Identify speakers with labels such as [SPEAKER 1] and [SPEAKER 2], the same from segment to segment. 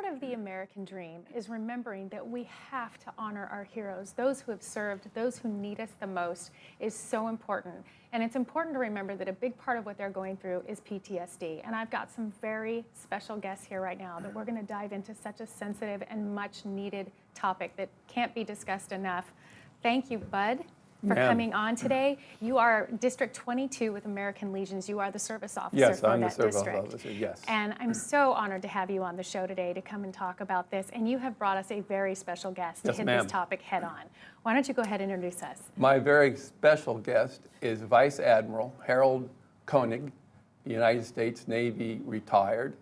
[SPEAKER 1] part of the American dream is remembering that we have to honor our heroes. Those who have served, those who need us the most is so important. And it's important to remember that a big part of what they're going through is PTSD. And I've got some very special guests here right now that we're going to dive into such a sensitive and much needed topic that can't be discussed enough. Thank you, Bud, for coming on today. You are District 22 with American Legions. You are the service officer for that district. Yes, I'm the service officer, yes. And I'm so honored to have you on the show today to come and talk about this. And you have brought us a very special guest to hit this topic head on. Why don't you go ahead and introduce us?
[SPEAKER 2] My very special guest is Vice Admiral Harold Koenig, United States Navy retired,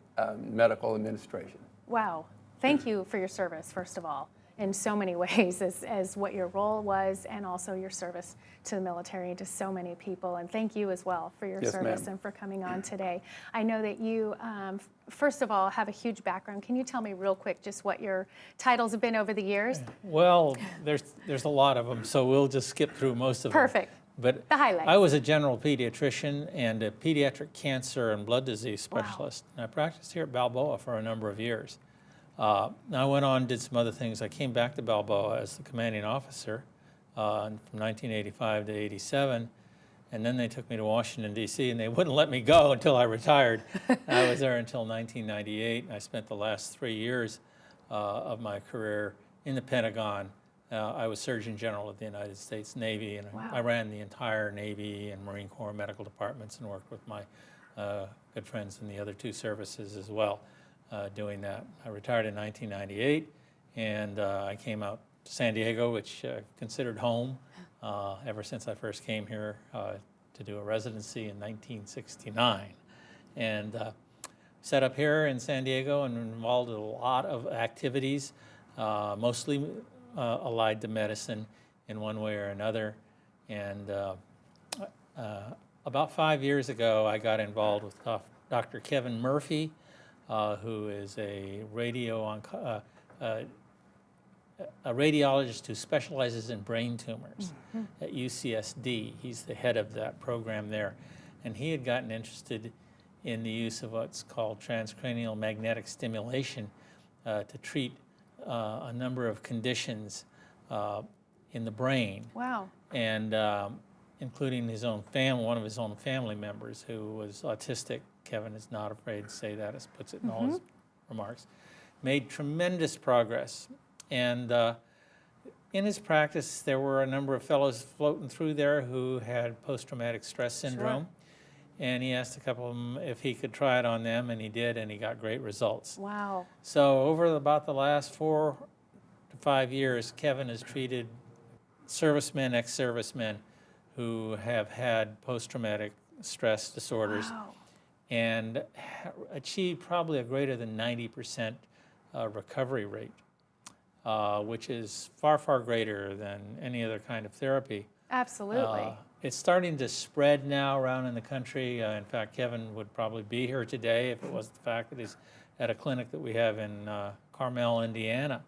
[SPEAKER 2] medical administration.
[SPEAKER 1] Wow. Thank you for your service, first of all, in so many ways as what your role was and also your service to the military and to so many people. And thank you as well for your service and for coming on today. I know that you, first of all, have a huge background. Can you tell me real quick just what your titles have been over the years?
[SPEAKER 3] Well, there's a lot of them, so we'll just skip through most of them.
[SPEAKER 1] Perfect.
[SPEAKER 3] But
[SPEAKER 1] the highlights.
[SPEAKER 3] I was a general pediatrician and a pediatric cancer and blood disease specialist. Wow. And I practiced here at Balboa for a number of years. I went on and did some other things. I came back to Balboa as the commanding officer from 1985 to 87, and then they took me to Washington, D.C., and they wouldn't let me go until I retired. I was there until 1998, and I spent the last 3 years of my career in the Pentagon. I was Surgeon General of the United States Navy, and I ran the entire Navy and Marine Corps medical departments and worked with my good friends in the other two services as well. Doing that. I retired in 1998, and I came out to San Diego, which I've considered home ever since I first came here to do a residency in 1969. And set up here in San Diego and involved in a lot of activities, mostly allied to medicine in one way or another. And about 5 years ago, I got involved with Dr. Kevin Murphy, who is a radiologist who specializes in brain tumors at UCSD. He's the head of that program there. And he had gotten interested in the use of what's called transcranial magnetic stimulation to treat a number of conditions in the brain.
[SPEAKER 1] Wow.
[SPEAKER 3] And including his own one of his own family members who was autistic. Kevin is not afraid to say that, as puts it in all his remarks. Made tremendous progress. And in his practice, there were a number of fellows floating through there who had post-traumatic stress syndrome. Sure. And he asked a couple of them if he could try it on them, and he did, and he got great results.
[SPEAKER 1] Wow.
[SPEAKER 3] So over about the last 4 to 5 years, Kevin has treated servicemen, ex-servicemen who have had post-traumatic stress disorders.
[SPEAKER 1] Wow.
[SPEAKER 3] And achieved probably a greater than 90% recovery rate, which is far, far greater than any other kind of therapy.
[SPEAKER 1] Absolutely.
[SPEAKER 3] It's starting to spread now around in the country. In fact, Kevin would probably be here today if it wasn't the fact that he's at a clinic that we have in Carmel, Indiana,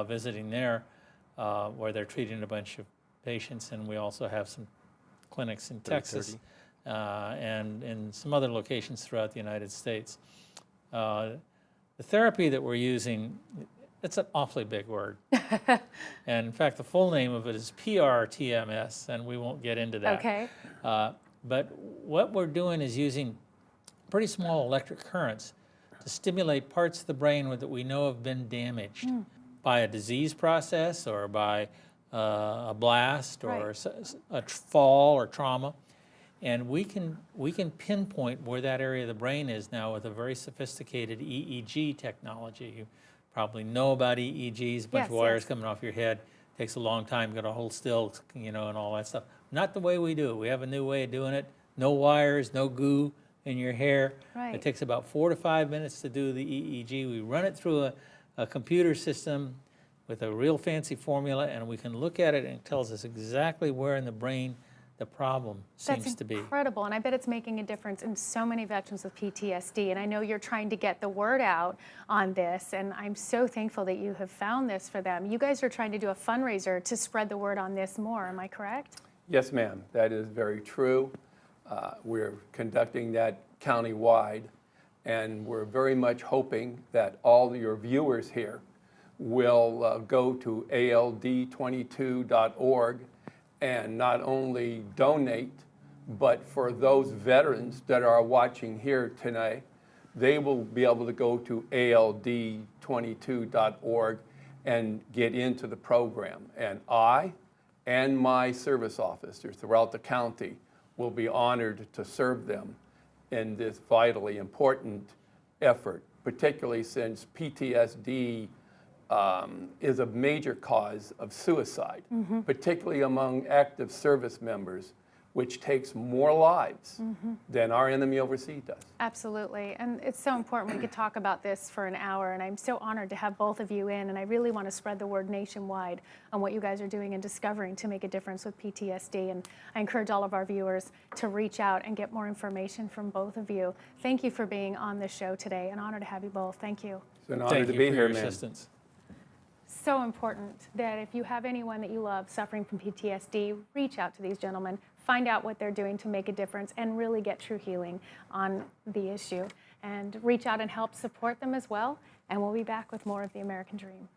[SPEAKER 3] visiting there, where they're treating a bunch of patients, and we also have some clinics in Texas. And in some other locations throughout the United States. The therapy that we're using, it's an awfully big word. And in fact, the full name of it is PRTMS, and we won't get into that.
[SPEAKER 1] Okay.
[SPEAKER 3] But what we're doing is using pretty small electric currents to stimulate parts of the brain that we know have been damaged by a disease process or by a blast or a fall or trauma. And we can pinpoint where that area of the brain is now with a very sophisticated EEG technology. You probably know about EEGs, a bunch of wires coming off your head. Takes a long time, got to hold still, and all that stuff. Not the way we do it. We have a new way of doing it. No wires, no goo in your hair.
[SPEAKER 1] Right.
[SPEAKER 3] It takes about 4 to 5 minutes to do the EEG. We run it through a computer system with a real fancy formula, and we can look at it, and it tells us exactly where in the brain the problem seems to be.
[SPEAKER 1] That's incredible, and I bet it's making a difference in so many veterans with PTSD, and I know you're trying to get the word out on this, and I'm so thankful that you have found this for them. You guys are trying to do a fundraiser to spread the word on this more, am I correct?
[SPEAKER 2] Yes, ma'am, that is very true. We're conducting that county-wide. And we're very much hoping that all your viewers here will go to ald22.org and not only donate, but for those veterans that are watching here tonight, they will be able to go to ald22.org and get into the program. And I and my service officers throughout the county will be honored to serve them in this vitally important effort, particularly since PTSD is a major cause of suicide, particularly among active service members, which takes more lives than our enemy overseas does.
[SPEAKER 1] Absolutely, and it's so important. We could talk about this for an hour, and I'm so honored to have both of you in, and I really want to spread the word nationwide on what you guys are doing and discovering to make a difference with PTSD, and I encourage all of our viewers to reach out and get more information from both of you. Thank you for being on this show today. An honor to have you both. Thank you.
[SPEAKER 2] It's an honor
[SPEAKER 3] Thank
[SPEAKER 2] to
[SPEAKER 3] you
[SPEAKER 2] be
[SPEAKER 3] for
[SPEAKER 2] here,
[SPEAKER 3] your
[SPEAKER 2] man.
[SPEAKER 3] assistance.
[SPEAKER 1] So important that if you have anyone that you love suffering from PTSD, reach out to these gentlemen, find out what they're doing to make a difference, and really get true healing on the issue. And reach out and help support them as well. And we'll be back with more of the American Dream.